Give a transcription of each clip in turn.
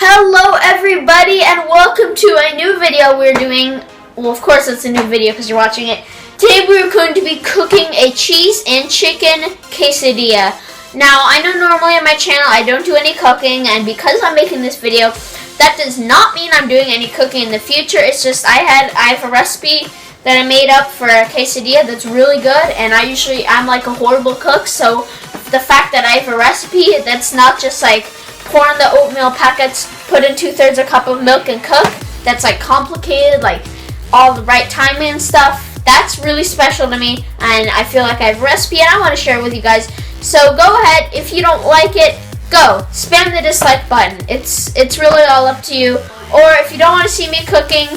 Hello everybody and welcome to a new video we're doing. Well, of course it's a new video because you're watching it. Today we're going to be cooking a cheese and chicken quesadilla. Now, I know normally on my channel I don't do any cooking, and because I'm making this video, that does not mean I'm doing any cooking in the future. It's just I have a recipe that I made up for a quesadilla that's really good, and I'm like a horrible cook, so the fact that I have a recipe that's not just like pour in the oatmeal packets, put in 2/3 a cup of milk and cook, that's like complicated, like all the right timing and stuff, that's really special to me, and I feel like I have a recipe and I want to share it with you guys. So go ahead, if you don't like it, go spam the dislike button. It's really all up to you. Or if you don't want to see me cooking,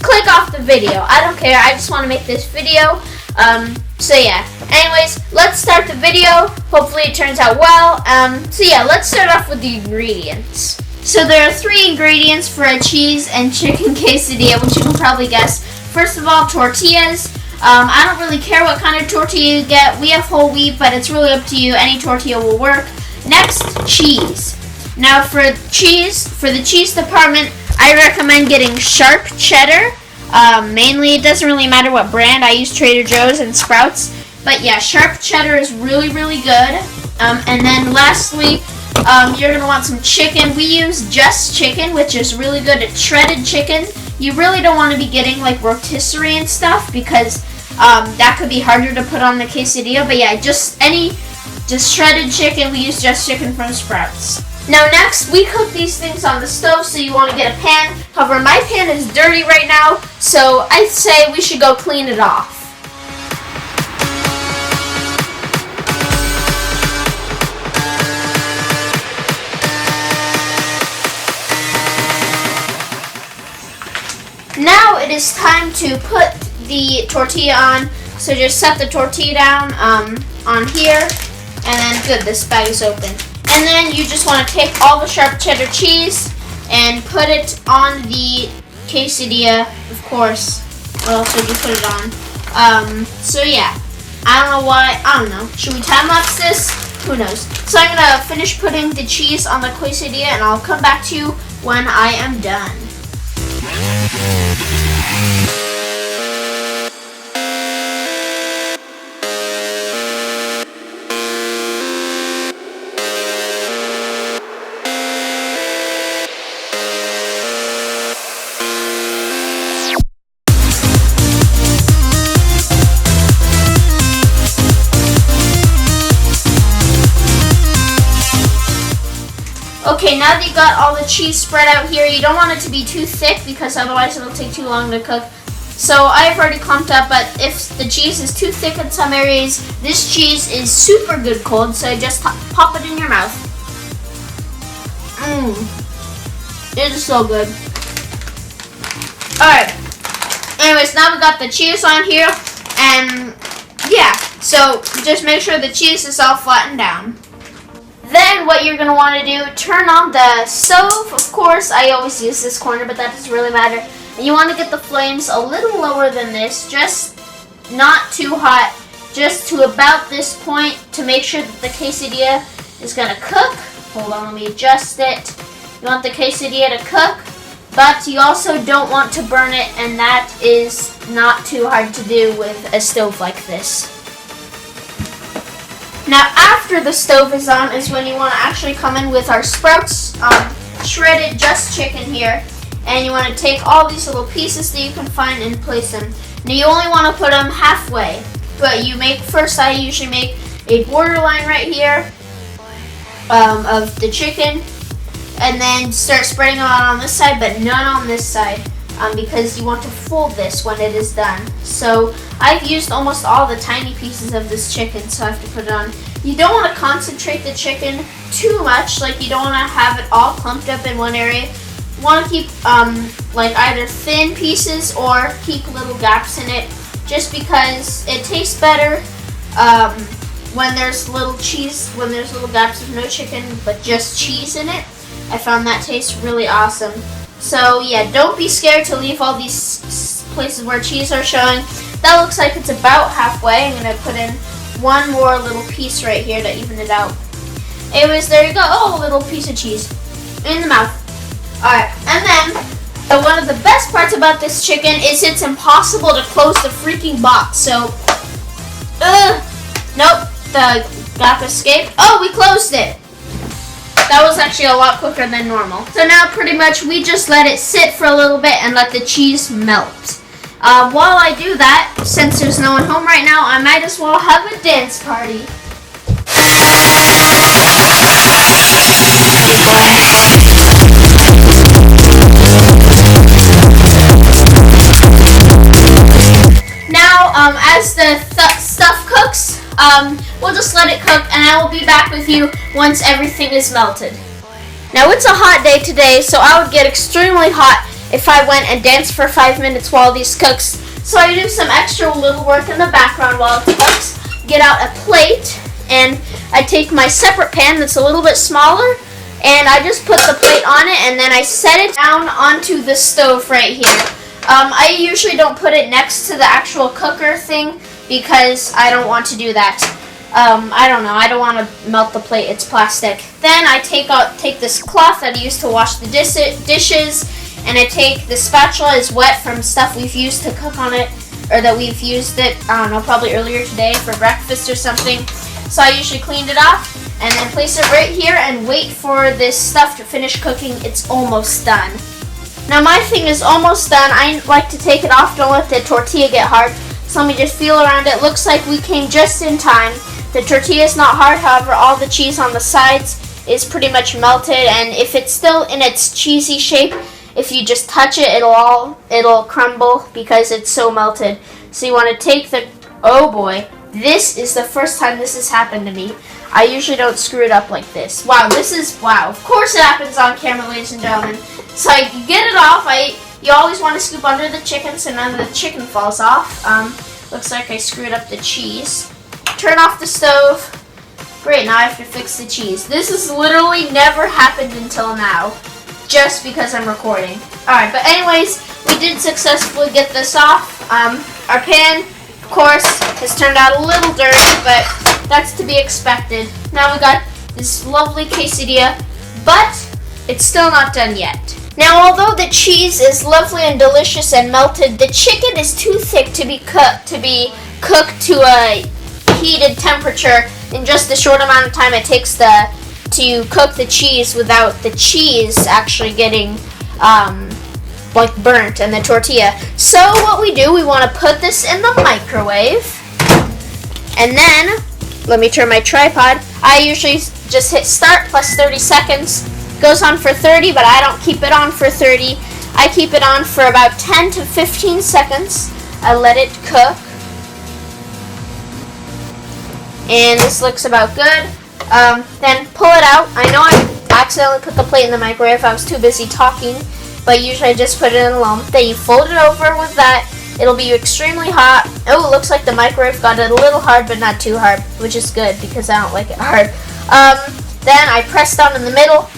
click off the video. I don't care, I just want to make this video. So yeah, anyways, let's start the video. Hopefully it turns out well. So yeah, let's start off with the ingredients. So there are 3 ingredients for a cheese and chicken quesadilla, which you can probably guess. First of all, tortillas. I don't really care what kind of tortilla you get. We have whole wheat, but it's really up to you. Any tortilla will work. Next, cheese. Now for the cheese department, I recommend getting sharp cheddar. Mainly, it doesn't really matter what brand. I use Trader Joe's and Sprouts. But yeah, sharp cheddar is really, really good. And then lastly, you're going to want some chicken. We use just chicken, which is really good. It's shredded chicken. You really don't want to be getting like rotisserie and stuff because that could be harder to put on the quesadilla. But yeah, just shredded chicken. We use just chicken from Sprouts. Now next, we cook these things on the stove, so you want to get a pan. However, my pan is dirty right now, so I say we should go clean it off. Now it is time to put the tortilla on, so just set the tortilla down on here, and then good, this bag is open. And then you just want to take all the sharp cheddar cheese and put it on the quesadilla, of course. What else would you put it on? So yeah, I don't know. Should we time-lapse this? Who knows? So I'm going to finish putting the cheese on the quesadilla, and I'll come back to you when I am done. Okay, now that you got all the cheese spread out here, you don't want it to be too thick because otherwise it'll take too long to cook. So I've already clumped up, but if the cheese is too thick in some areas, this cheese is super good cold, so just pop it in your mouth. It is so good. Alright, anyways, now we got the cheese on here, and yeah, so just make sure the cheese is all flattened down. Then what you're going to want to do, turn on the stove. Of course, I always use this corner, but that doesn't really matter. And you want to get the flames a little lower than this, just not too hot, just to about this point to make sure that the quesadilla is going to cook. Hold on, let me adjust it. You want the quesadilla to cook, but you also don't want to burn it, and that is not too hard to do with a stove like this. Now after the stove is on is when you want to actually come in with our Sprouts shredded just chicken here, and you want to take all these little pieces that you can find and place them. Now you only want to put them halfway, but I usually make a borderline right here of the chicken, and then start spreading them out on this side, but none on this side. Because you want to fold this when it is done. So I've used almost all the tiny pieces of this chicken, so I have to put it on. You don't want to concentrate the chicken too much, like you don't want to have it all clumped up in one area. You want to keep like either thin pieces or keep little gaps in it, just because it tastes better when there's little gaps of no chicken but just cheese in it. I found that tastes really awesome. So yeah, don't be scared to leave all these places where cheese are showing. That looks like it's about halfway. I'm going to put in one more little piece right here to even it out. Anyways, there you go. Oh, a little piece of cheese in the mouth. Alright, and then one of the best parts about this chicken is it's impossible to close the freaking box. So, nope, the gap escaped. Oh, we closed it. That was actually a lot quicker than normal. So now pretty much we just let it sit for a little bit and let the cheese melt. While I do that, since there's no one home right now, I might as well have a dance party. Now, as the stuff cooks, we'll just let it cook, and I will be back with you once everything is melted. Now, it's a hot day today, so I would get extremely hot if I went and danced for 5 minutes while these cooks. So I do some extra little work in the background while it cooks. Get out a plate, and I take my separate pan that's a little bit smaller, and I just put the plate on it, and then I set it down onto the stove right here. I usually don't put it next to the actual cooker thing because I don't want to do that. I don't know. I don't want to melt the plate. It's plastic. Then I take this cloth that I used to wash the dishes, and I take the spatula is wet from stuff we've used to cook on it, or that we've used it, I don't know, probably earlier today for breakfast or something. So I usually cleaned it off and then place it right here and wait for this stuff to finish cooking. It's almost done. Now my thing is almost done. I like to take it off, don't let the tortilla get hard. So let me just feel around it. Looks like we came just in time. The tortilla is not hard, however, all the cheese on the sides is pretty much melted, and if it's still in its cheesy shape, if you just touch it, it'll crumble because it's so melted. So you want to take the, oh boy, this is the first time this has happened to me. I usually don't screw it up like this. Wow, wow, of course it happens on camera, ladies and gentlemen. So you get it off. You always want to scoop under the chicken so none of the chicken falls off. Looks like I screwed up the cheese. Turn off the stove. Great, now I have to fix the cheese. This has literally never happened until now, just because I'm recording. Alright, but anyways, we did successfully get this off. Our pan, of course, has turned out a little dirty, but that's to be expected. Now we got this lovely quesadilla, but it's still not done yet. Now, although the cheese is lovely and delicious and melted, the chicken is too thick to be cooked to a heated temperature in just the short amount of time it takes to cook the cheese without the cheese actually getting like burnt and the tortilla. So what we do, we want to put this in the microwave, and then let me turn my tripod. I usually just hit start plus 30 seconds. Goes on for 30, but I don't keep it on for 30. I keep it on for about 10 to 15 seconds. I let it cook. And this looks about good. Then pull it out. I know I accidentally put the plate in the microwave. I was too busy talking, but usually I just put it in a lump. Then you fold it over with that. It'll be extremely hot. Oh, it looks like the microwave got it a little hard, but not too hard, which is good because I don't like it hard. Then I press down in the middle.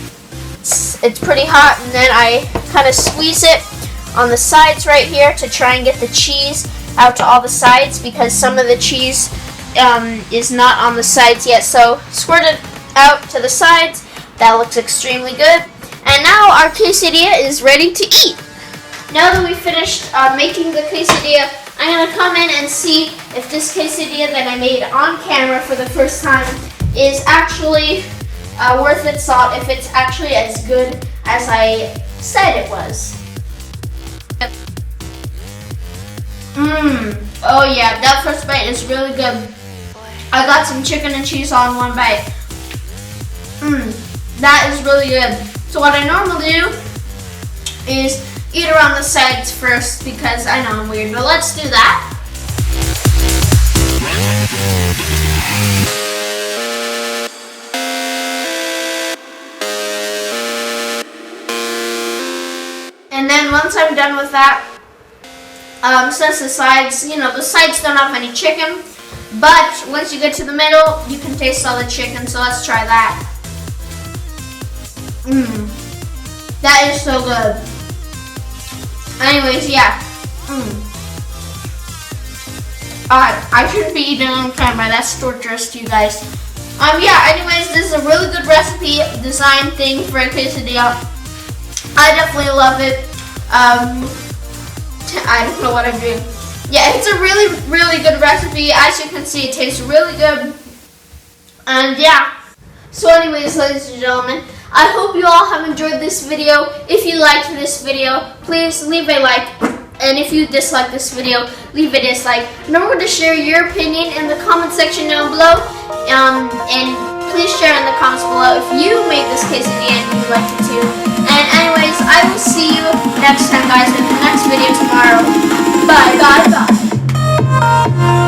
It's pretty hot, and then I kind of squeeze it on the sides right here to try and get the cheese out to all the sides, because some of the cheese is not on the sides yet. So squirt it out to the sides. That looks extremely good. And now our quesadilla is ready to eat. Now that we finished making the quesadilla, I'm going to come in and see if this quesadilla that I made on camera for the first time is actually worth its salt, if it's actually as good as I said it was. Oh yeah, that first bite is really good. I got some chicken and cheese all in one bite. That is really good. So what I normally do is eat around the sides first, because I know I'm weird, but let's do that. And then once I'm done with that, since the sides don't have any chicken, but once you get to the middle, you can taste all the chicken, so let's try that. That is so good. Anyways, yeah. I shouldn't be eating on camera, that's torturous to you guys. Yeah, anyways, this is a really good recipe design thing for a quesadilla. I I definitely love it. I don't know what I'm doing. Yeah, it's a really, really good recipe. As you can see, it tastes really good. And yeah. So anyways, ladies and gentlemen, I hope you all have enjoyed this video. If you liked this video, please leave a like. And if you dislike this video, leave a dislike. Remember to share your opinion in the comment section down below. And please share in the comments below if you made this quesadilla and you liked it too. And anyways, I will see you next time, guys, in the next video tomorrow. Bye, bye, bye.